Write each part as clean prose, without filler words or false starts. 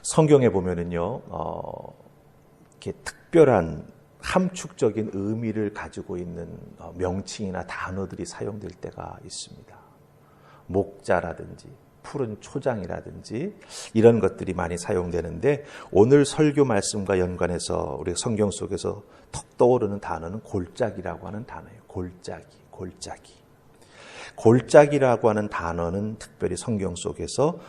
성경에 보면은요, 이렇게 특별한 함축적인 의미를 가지고 있는 명칭이나 단어들이 사용될 때가 있습니다. 목자라든지 푸른 초장이라든지 이런 것들이 많이 사용되는데, 오늘 설교 말씀과 연관해서 우리 성경 속에서 턱 떠오르는 단어는 골짜기라고 하는 단어예요. 골짜기. 골짜기라고 하는 단어는 특별히 성경 속에서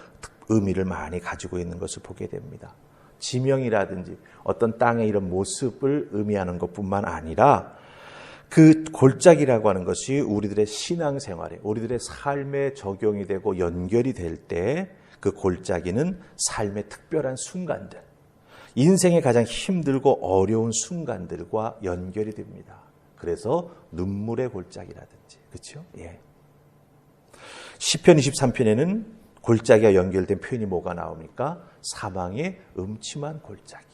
의미를 많이 가지고 있는 것을 보게 됩니다. 지명이라든지 어떤 땅의 이런 모습을 의미하는 것뿐만 아니라, 그 골짜기라고 하는 것이 우리들의 신앙생활에, 우리들의 삶에 적용이 되고 연결이 될 때 그 골짜기는 삶의 특별한 순간들, 인생의 가장 힘들고 어려운 순간들과 연결이 됩니다. 그래서 눈물의 골짜기라든지, 그렇죠? 예. 시편 23편에는 골짜기와 연결된 표현이 뭐가 나옵니까? 사망의 음침한 골짜기.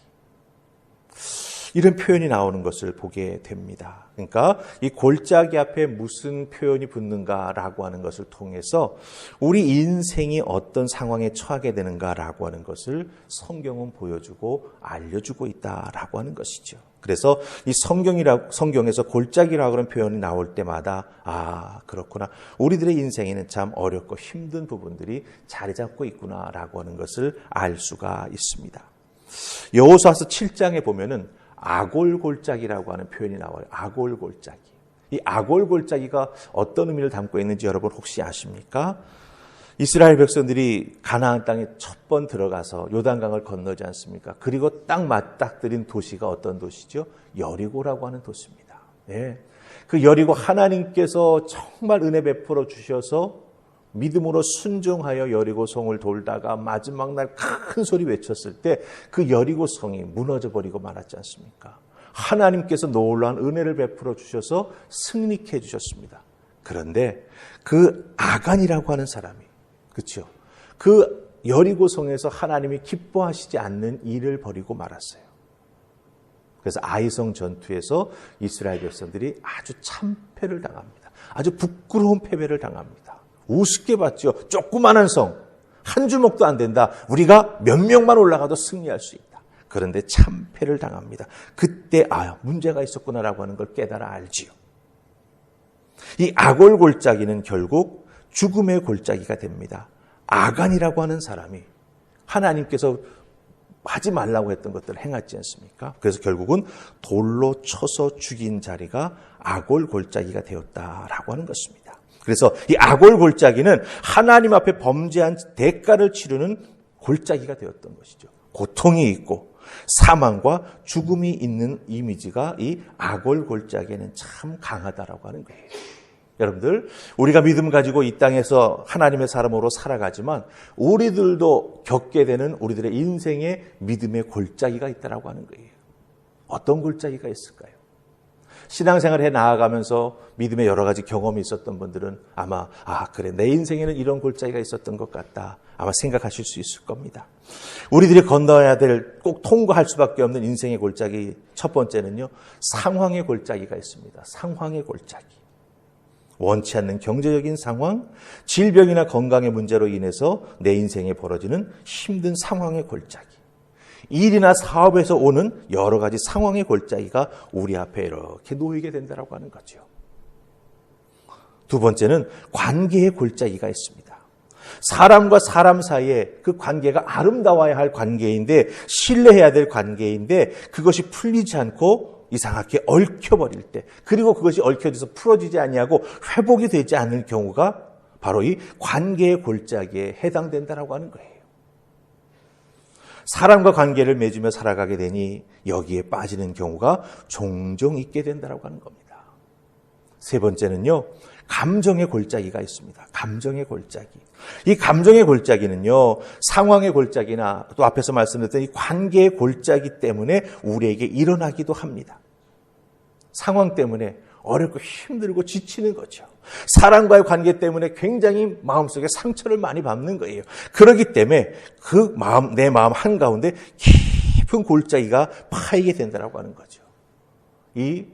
이런 표현이 나오는 것을 보게 됩니다. 그러니까 이 골짜기 앞에 무슨 표현이 붙는가라고 하는 것을 통해서 우리 인생이 어떤 상황에 처하게 되는가라고 하는 것을 성경은 보여주고 알려주고 있다라고 하는 것이죠. 그래서 이 성경에서 골짜기라고 하는 표현이 나올 때마다, 아, 그렇구나, 우리들의 인생에는 참 어렵고 힘든 부분들이 자리 잡고 있구나라고 하는 것을 알 수가 있습니다. 여호수아서 7장에 보면은 아골골짜기라고 하는 표현이 나와요. 아골골짜기. 이 아골골짜기가 어떤 의미를 담고 있는지 여러분 혹시 아십니까? 이스라엘 백성들이 가나안 땅에 첫 번 들어가서 요단강을 건너지 않습니까? 그리고 딱 맞닥뜨린 도시가 어떤 도시죠? 여리고라고 하는 도시입니다. 예. 그 여리고, 하나님께서 정말 은혜 베풀어 주셔서 믿음으로 순종하여 여리고 성을 돌다가 마지막 날 큰 소리 외쳤을 때 그 여리고 성이 무너져 버리고 말았지 않습니까? 하나님께서 놀라운 은혜를 베풀어 주셔서 승리케 해주셨습니다. 그런데 그 아간이라고 하는 사람이, 그렇죠? 그 여리고 성에서 하나님이 기뻐하시지 않는 일을 벌이고 말았어요. 그래서 아이성 전투에서 이스라엘 백성들이 아주 참패를 당합니다. 아주 부끄러운 패배를 당합니다. 우습게 봤죠. 조그마한 성, 한 주먹도 안 된다. 우리가 몇 명만 올라가도 승리할 수 있다. 그런데 참패를 당합니다. 그때 문제가 있었구나라고 하는 걸 깨달아 알지요. 이 아골 골짜기는 결국 죽음의 골짜기가 됩니다. 아간이라고 하는 사람이 하나님께서 하지 말라고 했던 것들을 행하지 않습니까? 그래서 결국은 돌로 쳐서 죽인 자리가 아골 골짜기가 되었다라고 하는 것입니다. 그래서 이 아골 골짜기는 하나님 앞에 범죄한 대가를 치르는 골짜기가 되었던 것이죠. 고통이 있고 사망과 죽음이 있는 이미지가 이 아골 골짜기에는 참 강하다라고 하는 거예요. 여러분들, 우리가 믿음 가지고 이 땅에서 하나님의 사람으로 살아가지만 우리들도 겪게 되는 우리들의 인생의 믿음의 골짜기가 있다라고 하는 거예요. 어떤 골짜기가 있을까요? 신앙생활을 해 나아가면서 믿음의 여러 가지 경험이 있었던 분들은 아마 그래, 내 인생에는 이런 골짜기가 있었던 것 같다, 아마 생각하실 수 있을 겁니다. 우리들이 건너야 될, 꼭 통과할 수밖에 없는 인생의 골짜기, 첫 번째는요, 상황의 골짜기가 있습니다. 상황의 골짜기. 원치 않는 경제적인 상황, 질병이나 건강의 문제로 인해서 내 인생에 벌어지는 힘든 상황의 골짜기, 일이나 사업에서 오는 여러 가지 상황의 골짜기가 우리 앞에 이렇게 놓이게 된다고 하는 거죠. 두 번째는 관계의 골짜기가 있습니다. 사람과 사람 사이에 그 관계가 아름다워야 할 관계인데, 신뢰해야 될 관계인데 그것이 풀리지 않고 이상하게 얽혀버릴 때, 그리고 그것이 얽혀져서 풀어지지 아니하고 회복이 되지 않는 경우가 바로 이 관계의 골짜기에 해당된다라고 하는 거예요. 사람과 관계를 맺으며 살아가게 되니 여기에 빠지는 경우가 종종 있게 된다라고 하는 겁니다. 세 번째는요, 감정의 골짜기가 있습니다. 감정의 골짜기. 이 감정의 골짜기는요, 상황의 골짜기나 또 앞에서 말씀드렸던 이 관계의 골짜기 때문에 우리에게 일어나기도 합니다. 상황 때문에 어렵고 힘들고 지치는 거죠. 사람과의 관계 때문에 굉장히 마음속에 상처를 많이 받는 거예요. 그렇기 때문에 그 마음, 내 마음 한가운데 깊은 골짜기가 파이게 된다고 하는 거죠. 이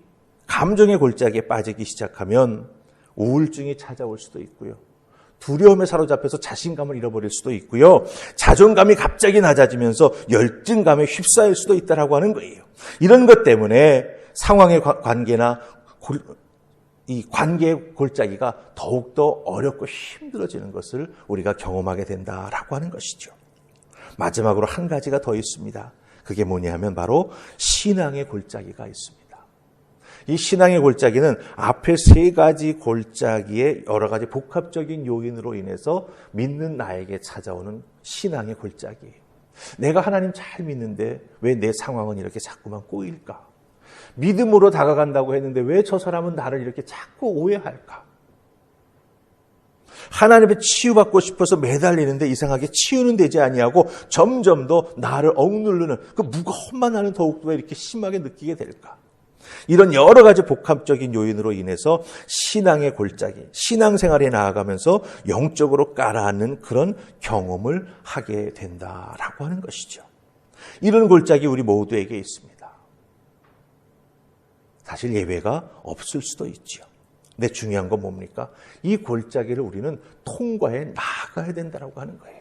감정의 골짜기에 빠지기 시작하면 우울증이 찾아올 수도 있고요. 두려움에 사로잡혀서 자신감을 잃어버릴 수도 있고요. 자존감이 갑자기 낮아지면서 열등감에 휩싸일 수도 있다라고 하는 거예요. 이런 것 때문에 상황의 관계나 이 관계의 골짜기가 더욱더 어렵고 힘들어지는 것을 우리가 경험하게 된다라고 하는 것이죠. 마지막으로 한 가지가 더 있습니다. 그게 뭐냐면 바로 신앙의 골짜기가 있습니다. 이 신앙의 골짜기는 앞에 세 가지 골짜기의 여러 가지 복합적인 요인으로 인해서 믿는 나에게 찾아오는 신앙의 골짜기예요. 내가 하나님 잘 믿는데 왜 내 상황은 이렇게 자꾸만 꼬일까? 믿음으로 다가간다고 했는데 왜 저 사람은 나를 이렇게 자꾸 오해할까? 하나님 앞에 치유받고 싶어서 매달리는데 이상하게 치유는 되지 아니하고 점점 더 나를 억누르는 그 무거움만 나는 더욱더 이렇게 심하게 느끼게 될까? 이런 여러 가지 복합적인 요인으로 인해서 신앙의 골짜기, 신앙생활에 나아가면서 영적으로 깔아앉는 그런 경험을 하게 된다라고 하는 것이죠. 이런 골짜기 우리 모두에게 있습니다. 사실 예외가 없을 수도 있죠. 근데 중요한 건 뭡니까? 이 골짜기를 우리는 통과해 나가야 된다고 하는 거예요.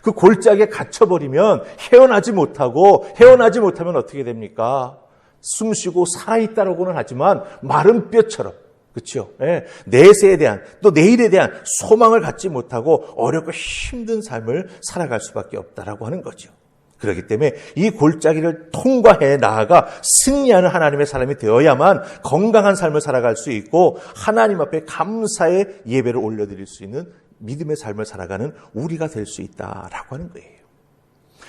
그 골짜기에 갇혀버리면 헤어나지 못하면 어떻게 됩니까? 숨쉬고 살아있다라고는 하지만 마른 뼈처럼, 그렇죠? 예, 내세에 대한 또 내일에 대한 소망을 갖지 못하고 어렵고 힘든 삶을 살아갈 수밖에 없다라고 하는 거죠. 그렇기 때문에 이 골짜기를 통과해 나아가 승리하는 하나님의 사람이 되어야만 건강한 삶을 살아갈 수 있고 하나님 앞에 감사의 예배를 올려드릴 수 있는 믿음의 삶을 살아가는 우리가 될 수 있다라고 하는 거예요.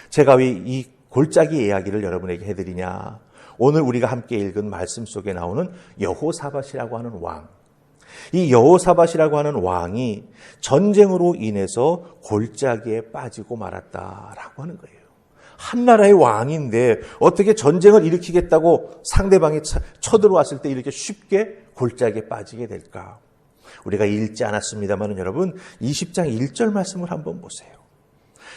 제가 왜 이 골짜기 이야기를 여러분에게 해드리냐? 오늘 우리가 함께 읽은 말씀 속에 나오는 여호사밧이라고 하는 왕. 이 여호사밧이라고 하는 왕이 전쟁으로 인해서 골짜기에 빠지고 말았다라고 하는 거예요. 한 나라의 왕인데 어떻게 전쟁을 일으키겠다고 상대방이 쳐들어왔을 때 이렇게 쉽게 골짜기에 빠지게 될까? 우리가 읽지 않았습니다만 여러분 20장 1절 말씀을 한번 보세요.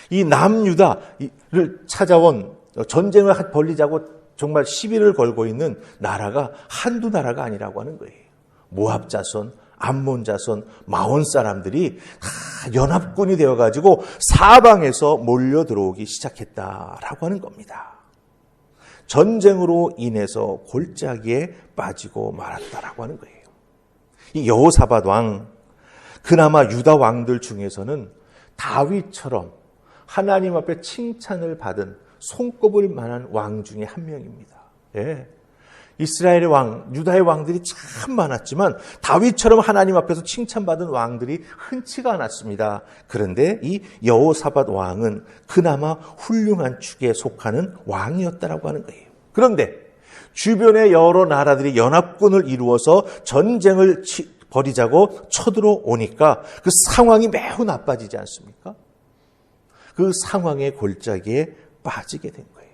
이 남유다를 찾아온 전쟁을 벌리자고 정말 시비를 걸고 있는 나라가 한두 나라가 아니라고 하는 거예요. 모압 자손, 암몬 자손, 마온 사람들이 다 연합군이 되어가지고 사방에서 몰려 들어오기 시작했다라고 하는 겁니다. 전쟁으로 인해서 골짜기에 빠지고 말았다라고 하는 거예요. 이 여호사밧 왕, 그나마 유다 왕들 중에서는 다윗처럼 하나님 앞에 칭찬을 받은 손꼽을 만한 왕 중에 한 명입니다. 예. 이스라엘의 왕, 유다의 왕들이 참 많았지만 다윗처럼 하나님 앞에서 칭찬받은 왕들이 흔치가 않았습니다. 그런데 이 여호사밧 왕은 그나마 훌륭한 축에 속하는 왕이었다라고 하는 거예요. 그런데 주변의 여러 나라들이 연합군을 이루어서 전쟁을 벌이자고 쳐들어오니까 그 상황이 매우 나빠지지 않습니까? 그 상황의 골짜기에 빠지게 된 거예요.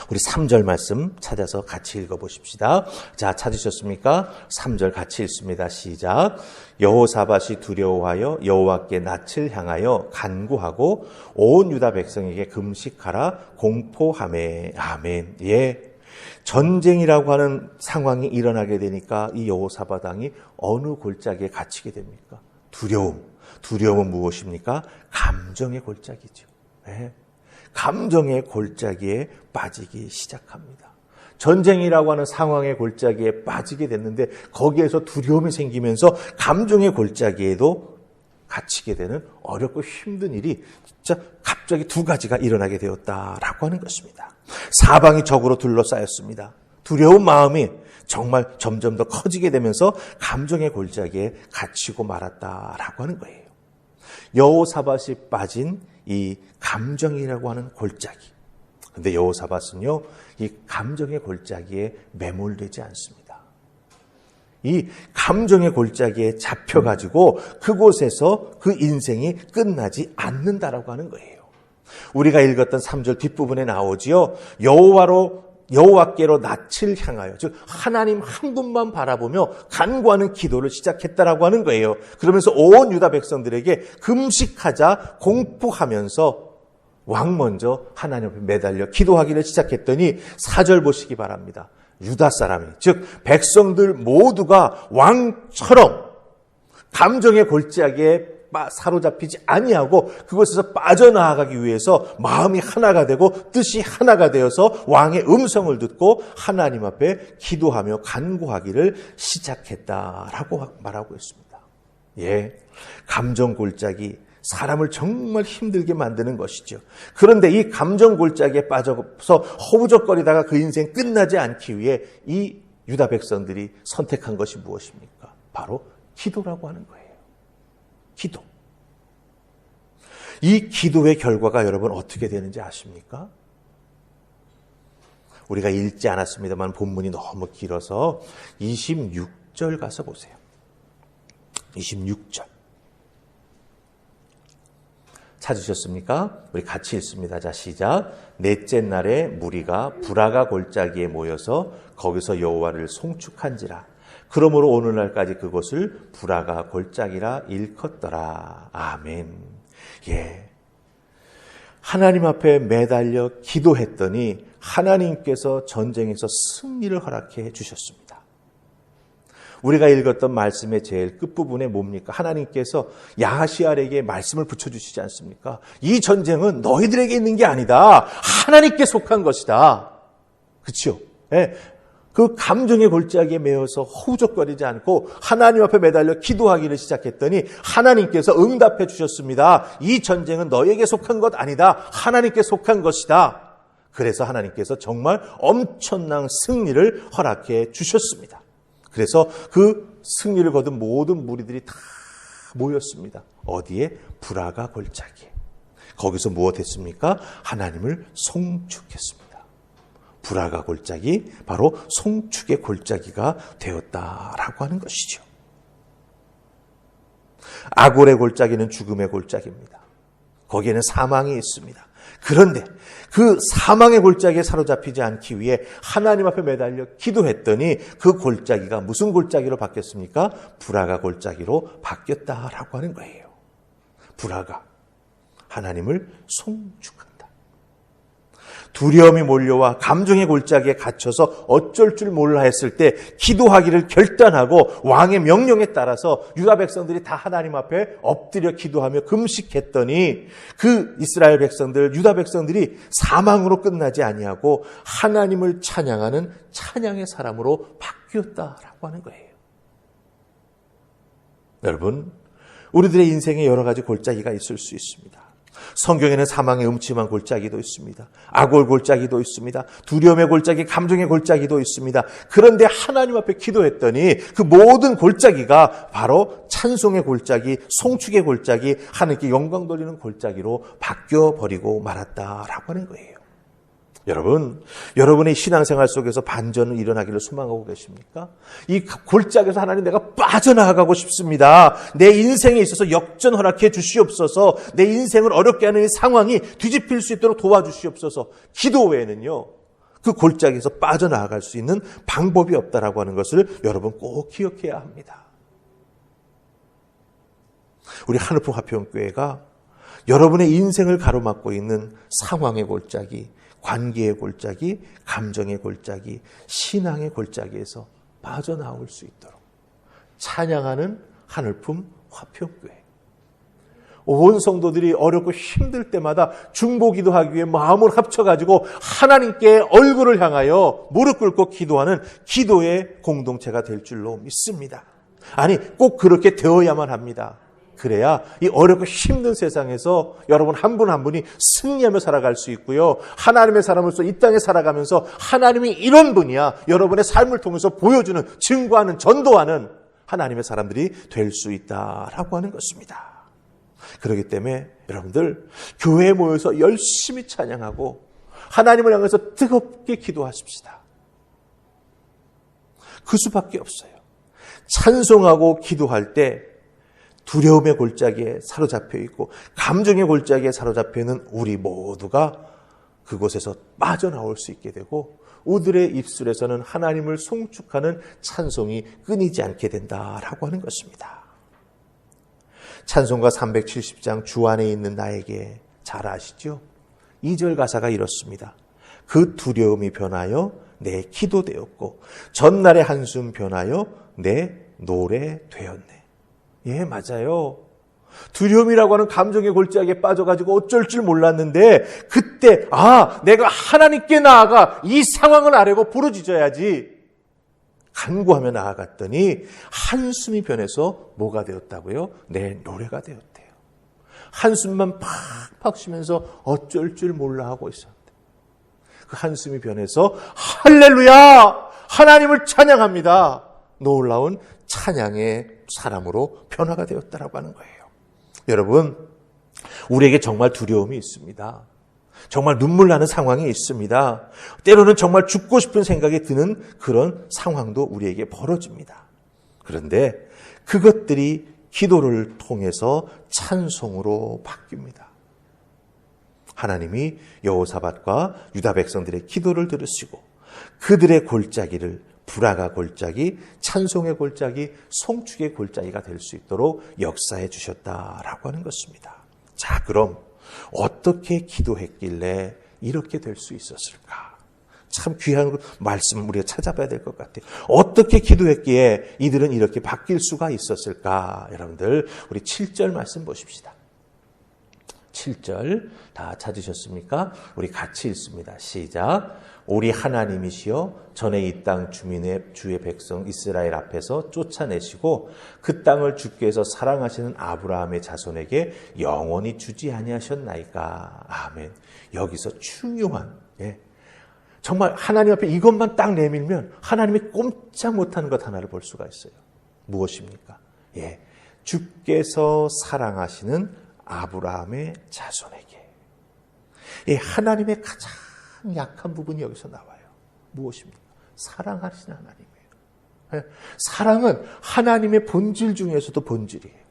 우리 3절 말씀 찾아서 같이 읽어보십시다. 자, 찾으셨습니까? 3절 같이 읽습니다. 시작. 여호사밧이 두려워하여 여호와께 낯을 향하여 간구하고 온 유다 백성에게 금식하라 공포하매. 아멘. 예. 전쟁이라고 하는 상황이 일어나게 되니까 이 여호사밧 왕이 어느 골짜기에 갇히게 됩니까? 두려움은 무엇입니까? 감정의 골짜기죠. 네. 감정의 골짜기에 빠지기 시작합니다. 전쟁이라고 하는 상황의 골짜기에 빠지게 됐는데 거기에서 두려움이 생기면서 감정의 골짜기에도 갇히게 되는 어렵고 힘든 일이 진짜 갑자기 두 가지가 일어나게 되었다라고 하는 것입니다. 사방이 적으로 둘러싸였습니다. 두려운 마음이 정말 점점 더 커지게 되면서 감정의 골짜기에 갇히고 말았다라고 하는 거예요. 여호사밧이 빠진 이 감정이라고 하는 골짜기. 그런데 여호사밧은요, 이 감정의 골짜기에 매몰되지 않습니다. 이 감정의 골짜기에 잡혀가지고 그곳에서 그 인생이 끝나지 않는다라고 하는 거예요. 우리가 읽었던 3절 뒷부분에 나오지요. 여호와께로 낯을 향하여, 즉 하나님 한 분만 바라보며 간구하는 기도를 시작했다라고 하는 거예요. 그러면서 온 유다 백성들에게 금식하자 공포하면서 왕 먼저 하나님 앞에 매달려 기도하기를 시작했더니 4절 보시기 바랍니다. 유다 사람이, 즉 백성들 모두가 왕처럼 감정의 골짜기에 사로잡히지 아니하고 그곳에서 빠져나가기 위해서 마음이 하나가 되고 뜻이 하나가 되어서 왕의 음성을 듣고 하나님 앞에 기도하며 간구하기를 시작했다라고 말하고 있습니다. 예, 감정 골짜기, 사람을 정말 힘들게 만드는 것이죠. 그런데 이 감정 골짜기에 빠져서 허우적거리다가 그 인생 끝나지 않기 위해 이 유다 백성들이 선택한 것이 무엇입니까? 바로 기도라고 하는 거예요. 기도. 이 기도의 결과가 여러분 어떻게 되는지 아십니까? 우리가 읽지 않았습니다만 본문이 너무 길어서 26절 가서 보세요. 26절. 찾으셨습니까? 우리 같이 읽습니다. 자, 시작. 넷째 날에 무리가 부라가 골짜기에 모여서 거기서 여호와를 송축한지라. 그러므로 오늘날까지 그곳을 부라가 골짜기라 일컫더라. 아멘. 예. 하나님 앞에 매달려 기도했더니 하나님께서 전쟁에서 승리를 허락해 주셨습니다. 우리가 읽었던 말씀의 제일 끝부분에 뭡니까? 하나님께서 야하시알에게 말씀을 붙여주시지 않습니까? 이 전쟁은 너희들에게 있는 게 아니다. 하나님께 속한 것이다. 그렇죠? 예. 그 감정의 골짜기에 매여서 허우적거리지 않고 하나님 앞에 매달려 기도하기를 시작했더니 하나님께서 응답해 주셨습니다. 이 전쟁은 너에게 속한 것 아니다. 하나님께 속한 것이다. 그래서 하나님께서 정말 엄청난 승리를 허락해 주셨습니다. 그래서 그 승리를 거둔 모든 무리들이 다 모였습니다. 어디에? 부라가 골짜기에. 거기서 무엇했습니까? 하나님을 송축했습니다. 부라가 골짜기, 바로 송축의 골짜기가 되었다라고 하는 것이죠. 아골의 골짜기는 죽음의 골짜기입니다. 거기에는 사망이 있습니다. 그런데 그 사망의 골짜기에 사로잡히지 않기 위해 하나님 앞에 매달려 기도했더니 그 골짜기가 무슨 골짜기로 바뀌었습니까? 부라가 골짜기로 바뀌었다라고 하는 거예요. 부라가 하나님을 송축한다. 두려움이 몰려와 감정의 골짜기에 갇혀서 어쩔 줄 몰라 했을 때 기도하기를 결단하고 왕의 명령에 따라서 유다 백성들이 다 하나님 앞에 엎드려 기도하며 금식했더니 그 이스라엘 백성들, 유다 백성들이 사망으로 끝나지 아니하고 하나님을 찬양하는 찬양의 사람으로 바뀌었다라고 하는 거예요. 여러분, 우리들의 인생에 여러 가지 골짜기가 있을 수 있습니다. 성경에는 사망의 음침한 골짜기도 있습니다. 아골 골짜기도 있습니다. 두려움의 골짜기, 감정의 골짜기도 있습니다. 그런데 하나님 앞에 기도했더니 그 모든 골짜기가 바로 찬송의 골짜기, 송축의 골짜기, 하나님께 영광 돌리는 골짜기로 바뀌어버리고 말았다라고 하는 거예요. 여러분, 여러분의 신앙생활 속에서 반전은 일어나기를 소망하고 계십니까? 이 골짜기에서 하나님 내가 빠져나가고 싶습니다. 내 인생에 있어서 역전 허락해 주시옵소서. 내 인생을 어렵게 하는 이 상황이 뒤집힐 수 있도록 도와주시옵소서. 기도 외에는요, 그 골짜기에서 빠져나갈 수 있는 방법이 없다라고 하는 것을 여러분 꼭 기억해야 합니다. 우리 하늘품 화평교회가 여러분의 인생을 가로막고 있는 상황의 골짜기, 관계의 골짜기, 감정의 골짜기, 신앙의 골짜기에서 빠져나올 수 있도록 찬양하는 하늘품 화평교회. 온 성도들이 어렵고 힘들 때마다 중보기도하기 위해 마음을 합쳐가지고 하나님께 얼굴을 향하여 무릎 꿇고 기도하는 기도의 공동체가 될 줄로 믿습니다. 아니, 꼭 그렇게 되어야만 합니다. 그래야 이 어렵고 힘든 세상에서 여러분 한 분 한 분이 승리하며 살아갈 수 있고요. 하나님의 사람으로서 이 땅에 살아가면서 하나님이 이런 분이야. 여러분의 삶을 통해서 보여주는, 증거하는, 전도하는 하나님의 사람들이 될 수 있다라고 하는 것입니다. 그렇기 때문에 여러분들 교회에 모여서 열심히 찬양하고 하나님을 향해서 뜨겁게 기도하십시다. 그 수밖에 없어요. 찬송하고 기도할 때 두려움의 골짜기에 사로잡혀 있고 감정의 골짜기에 사로잡혀 있는 우리 모두가 그곳에서 빠져나올 수 있게 되고 우들의 입술에서는 하나님을 송축하는 찬송이 끊이지 않게 된다라고 하는 것입니다. 찬송가 370장 주 안에 있는 나에게 잘 아시죠? 2절 가사가 이렇습니다. 그 두려움이 변하여 내 기도 되었고 전날의 한숨 변하여 내 노래 되었네. 예, 맞아요. 두려움이라고 하는 감정의 골짜기에 빠져가지고 어쩔 줄 몰랐는데 그때 내가 하나님께 나아가 이 상황을 아뢰고 부르짖어야지 간구하며 나아갔더니 한숨이 변해서 뭐가 되었다고요? 내 노래가 되었대요. 한숨만 팍팍 쉬면서 어쩔 줄 몰라 하고 있었는데 그 한숨이 변해서 할렐루야! 하나님을 찬양합니다. 놀라운 찬양의 사람으로 변화가 되었다라고 하는 거예요. 여러분, 우리에게 정말 두려움이 있습니다. 정말 눈물 나는 상황이 있습니다. 때로는 정말 죽고 싶은 생각이 드는 그런 상황도 우리에게 벌어집니다. 그런데 그것들이 기도를 통해서 찬송으로 바뀝니다. 하나님이 여호사밧과 유다 백성들의 기도를 들으시고 그들의 골짜기를 불화가 골짜기, 찬송의 골짜기, 송축의 골짜기가 될 수 있도록 역사해 주셨다라고 하는 것입니다. 자, 그럼 어떻게 기도했길래 이렇게 될 수 있었을까? 참 귀한 말씀 우리가 찾아봐야 될 것 같아요. 어떻게 기도했기에 이들은 이렇게 바뀔 수가 있었을까? 여러분들 우리 7절 말씀 보십시다. 7절 다 찾으셨습니까? 우리 같이 읽습니다. 시작. 우리 하나님이시여 전에 이 땅 주민의 주의 백성 이스라엘 앞에서 쫓아내시고 그 땅을 주께서 사랑하시는 아브라함의 자손에게 영원히 주지 아니하셨나이까. 아멘. 여기서 중요한 정말 하나님 앞에 이것만 딱 내밀면 하나님이 꼼짝 못하는 것 하나를 볼 수가 있어요. 무엇입니까? 주께서 사랑하시는 아브라함의 자손에게. 하나님의 가장 약한 부분이 여기서 나와요. 무엇입니까? 사랑하시는 하나님이에요. 사랑은 하나님의 본질 중에서도 본질이에요.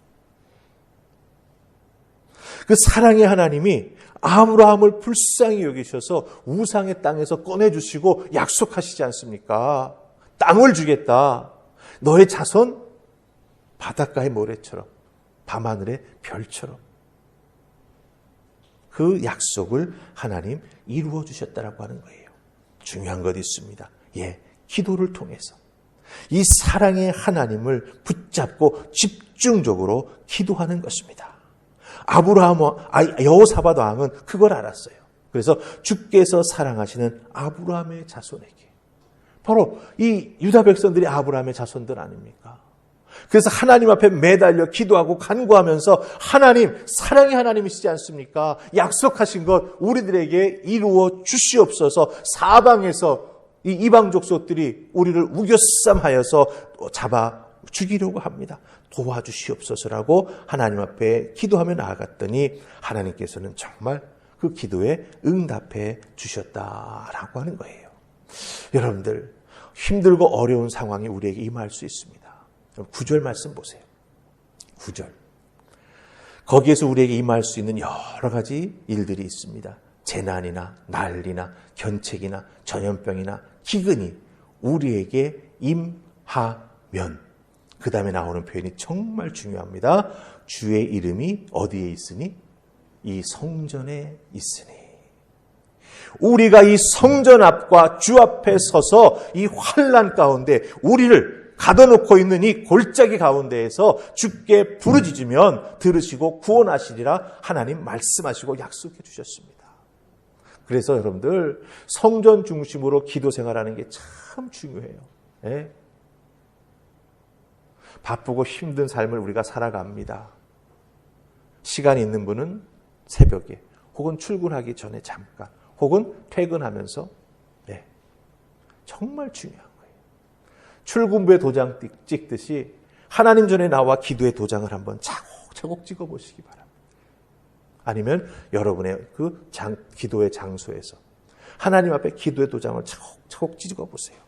그 사랑의 하나님이 아브라함을 불쌍히 여기셔서 우상의 땅에서 꺼내주시고 약속하시지 않습니까? 땅을 주겠다. 너의 자손 바닷가의 모래처럼 밤하늘의 별처럼. 그 약속을 하나님 이루어 주셨다라고 하는 거예요. 중요한 것이 있습니다. 기도를 통해서 이 사랑의 하나님을 붙잡고 집중적으로 기도하는 것입니다. 여호사밧 왕은 그걸 알았어요. 그래서 주께서 사랑하시는 아브라함의 자손에게, 바로 이 유다 백성들이 아브라함의 자손들 아닙니까? 그래서 하나님 앞에 매달려 기도하고 간구하면서 하나님, 사랑의 하나님이시지 않습니까? 약속하신 것 우리들에게 이루어 주시옵소서. 사방에서 이 이방 족속들이 우리를 우겨쌈하여서 잡아 죽이려고 합니다. 도와주시옵소서라고 하나님 앞에 기도하며 나아갔더니 하나님께서는 정말 그 기도에 응답해 주셨다라고 하는 거예요. 여러분들, 힘들고 어려운 상황이 우리에게 임할 수 있습니다. 9절 말씀 보세요. 9절. 거기에서 우리에게 임할 수 있는 여러 가지 일들이 있습니다. 재난이나 난리나 견책이나 전염병이나 기근이 우리에게 임하면, 그 다음에 나오는 표현이 정말 중요합니다. 주의 이름이 어디에 있으니? 이 성전에 있으니. 우리가 이 성전 앞과 주 앞에 서서 이 환난 가운데 우리를 가둬놓고 있는 이 골짜기 가운데에서 주께 부르짖으면 들으시고 구원하시리라 하나님 말씀하시고 약속해 주셨습니다. 그래서 여러분들, 성전 중심으로 기도 생활하는 게 참 중요해요. 바쁘고 힘든 삶을 우리가 살아갑니다. 시간 있는 분은 새벽에, 혹은 출근하기 전에 잠깐, 혹은 퇴근하면서, 정말 중요한 거예요. 출근부에 도장 찍듯이 하나님 전에 나와 기도의 도장을 한번 차곡차곡 찍어보시기 바랍니다. 아니면 여러분의 그 기도의 장소에서 하나님 앞에 기도의 도장을 차곡차곡 찍어보세요.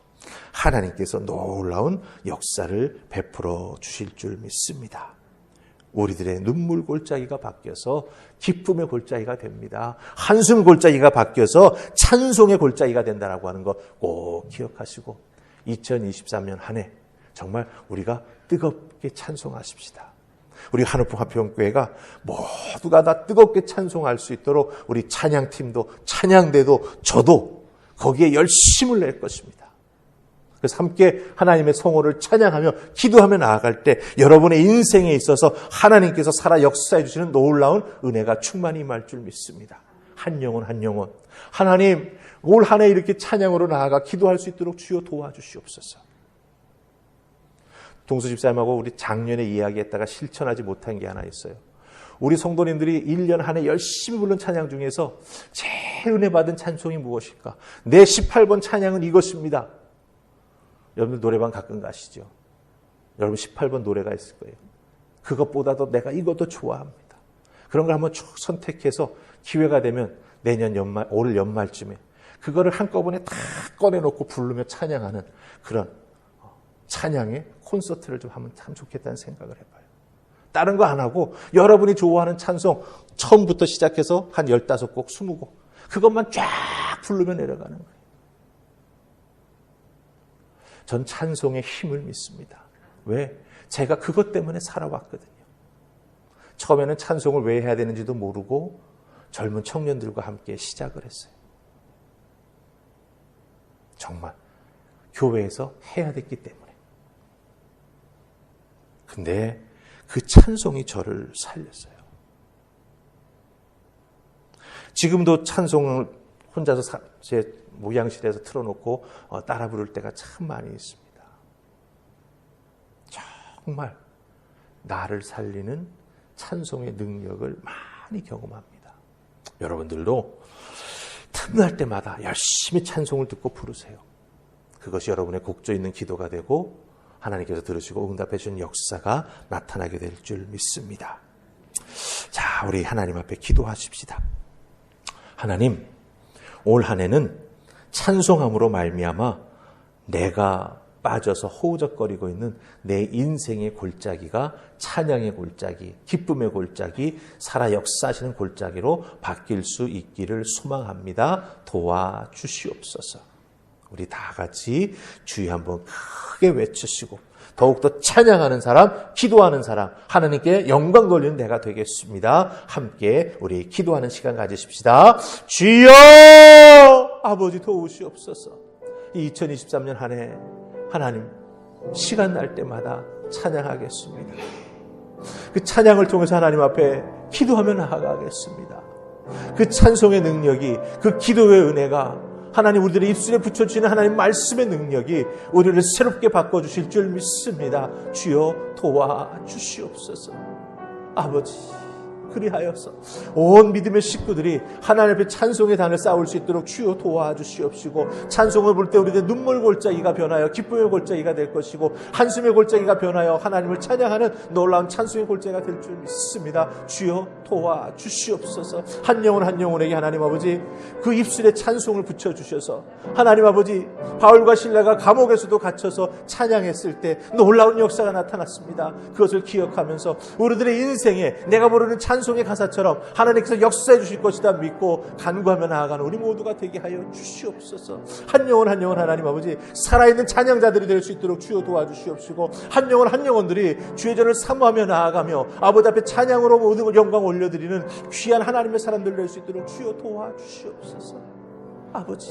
하나님께서 놀라운 역사를 베풀어 주실 줄 믿습니다. 우리들의 눈물 골짜기가 바뀌어서 기쁨의 골짜기가 됩니다. 한숨 골짜기가 바뀌어서 찬송의 골짜기가 된다라고 하는 거 꼭 기억하시고 2023년 한 해 정말 우리가 뜨겁게 찬송하십시다. 우리 한우품 화평교회가 모두가 다 뜨겁게 찬송할 수 있도록 우리 찬양팀도, 찬양대도, 저도 거기에 열심을 낼 것입니다. 그래서 함께 하나님의 성호를 찬양하며 기도하며 나아갈 때 여러분의 인생에 있어서 하나님께서 살아 역사해 주시는 놀라운 은혜가 충만히 임할 줄 믿습니다. 한 영혼 한 영혼, 하나님 올 한 해 이렇게 찬양으로 나아가 기도할 수 있도록 주여 도와주시옵소서. 동수 집사님하고 우리 작년에 이야기했다가 실천하지 못한 게 하나 있어요. 우리 성도님들이 1년 한 해 열심히 부른 찬양 중에서 제일 은혜 받은 찬송이 무엇일까? 내 18번 찬양은 이것입니다. 여러분들 노래방 가끔 가시죠? 여러분 18번 노래가 있을 거예요. 그것보다도 내가 이것도 좋아합니다. 그런 걸 한번 쭉 선택해서 기회가 되면 내년 연말, 올 연말쯤에 그거를 한꺼번에 다 꺼내놓고 부르며 찬양하는 그런 찬양의 콘서트를 좀 하면 참 좋겠다는 생각을 해봐요. 다른 거 안 하고 여러분이 좋아하는 찬송 처음부터 시작해서 한 15곡, 20곡 그것만 쫙 부르며 내려가는 거예요. 전 찬송의 힘을 믿습니다. 왜? 제가 그것 때문에 살아왔거든요. 처음에는 찬송을 왜 해야 되는지도 모르고 젊은 청년들과 함께 시작을 했어요. 정말 교회에서 해야 됐기 때문에. 근데 그 찬송이 저를 살렸어요. 지금도 찬송을 혼자서 제 목양실에서 틀어놓고 따라 부를 때가 참 많이 있습니다. 정말 나를 살리는 찬송의 능력을 많이 경험합니다. 여러분들도 틈날 때마다 열심히 찬송을 듣고 부르세요. 그것이 여러분의 곡조 있는 기도가 되고 하나님께서 들으시고 응답해 주신 역사가 나타나게 될 줄 믿습니다. 자, 우리 하나님 앞에 기도하십시다. 하나님, 올 한 해는 찬송함으로 말미암아 내가 빠져서 허우적거리고 있는 내 인생의 골짜기가 찬양의 골짜기, 기쁨의 골짜기, 살아 역사하시는 골짜기로 바뀔 수 있기를 소망합니다. 도와주시옵소서. 우리 다 같이 주여 한번 크게 외치시고 더욱더 찬양하는 사람, 기도하는 사람, 하나님께 영광 돌리는 내가 되겠습니다. 함께 우리 기도하는 시간 가지십시다. 주여 아버지 도우시옵소서. 이 2023년 한 해 하나님 시간 날 때마다 찬양하겠습니다. 그 찬양을 통해서 하나님 앞에 기도하며 나아가겠습니다. 그 찬송의 능력이, 그 기도의 은혜가 하나님 우리들의 입술에 붙여주시는 하나님 말씀의 능력이 우리를 새롭게 바꿔주실 줄 믿습니다. 주여 도와주시옵소서. 아버지 그리하여서 온 믿음의 식구들이 하나님 앞에 찬송의 단을 쌓을 수 있도록 주여 도와주시옵시고 찬송을 볼 때 우리의 눈물 골짜기가 변하여 기쁨의 골짜기가 될 것이고 한숨의 골짜기가 변하여 하나님을 찬양하는 놀라운 찬송의 골짜기가 될 줄 믿습니다. 주여 도와주시옵소서. 한 영혼 한 영혼에게 하나님 아버지 그 입술에 찬송을 붙여주셔서 하나님 아버지 바울과 실라가 감옥에서도 갇혀서 찬양했을 때 놀라운 역사가 나타났습니다. 그것을 기억하면서 우리들의 인생에 내가 부르는 찬송의 가사처럼 하나님께서 역사해 주실 것이다 믿고 간구하며 나아가는 우리 모두가 되게 하여 주시옵소서. 한 영혼 한 영혼 하나님 아버지 살아있는 찬양자들이 될 수 있도록 주여 도와주시옵시고 한 영혼 한 영혼들이 주의 전을 사모하며 나아가며 아버지 앞에 찬양으로 모든 영광 올려드리는 귀한 하나님의 사람들 될 수 있도록 주여 도와주시옵소서. 아버지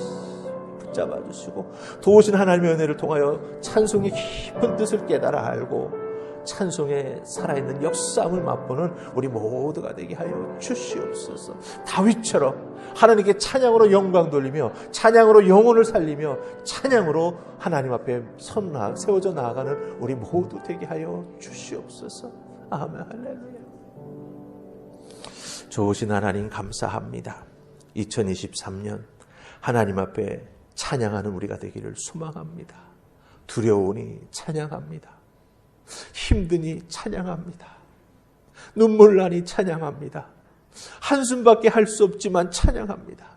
붙잡아 주시고 도우신 하나님의 은혜를 통하여 찬송의 깊은 뜻을 깨달아 알고 찬송의 살아있는 역사함을 맛보는 우리 모두가 되게 하여 주시옵소서. 다윗처럼 하나님께 찬양으로 영광 돌리며 찬양으로 영혼을 살리며 찬양으로 하나님 앞에 세워져 나아가는 우리 모두 되게 하여 주시옵소서. 아멘. 할렐루야. 좋으신 하나님 감사합니다. 2023년 하나님 앞에 찬양하는 우리가 되기를 소망합니다. 두려우니 찬양합니다. 힘드니 찬양합니다. 눈물 나니 찬양합니다. 한숨밖에 할 수 없지만 찬양합니다.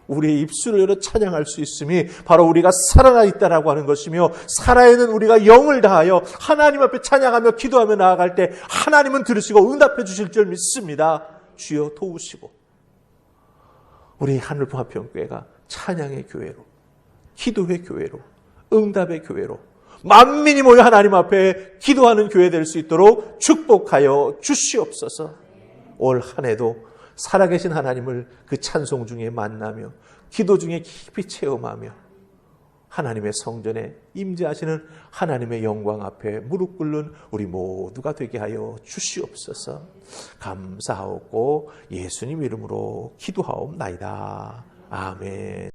우리의 입술을 열어 찬양할 수 있음이 바로 우리가 살아나 있다라고 하는 것이며 살아있는 우리가 영을 다하여 하나님 앞에 찬양하며 기도하며 나아갈 때 하나님은 들으시고 응답해 주실 줄 믿습니다. 주여 도우시고 우리 하늘봉합평교회가 찬양의 교회로, 기도의 교회로, 응답의 교회로 만민이 모여 하나님 앞에 기도하는 교회 될 수 있도록 축복하여 주시옵소서. 올 한 해도 살아계신 하나님을 그 찬송 중에 만나며 기도 중에 깊이 체험하며 하나님의 성전에 임재하시는 하나님의 영광 앞에 무릎 꿇는 우리 모두가 되게 하여 주시옵소서. 감사하고 예수님 이름으로 기도하옵나이다. 아멘.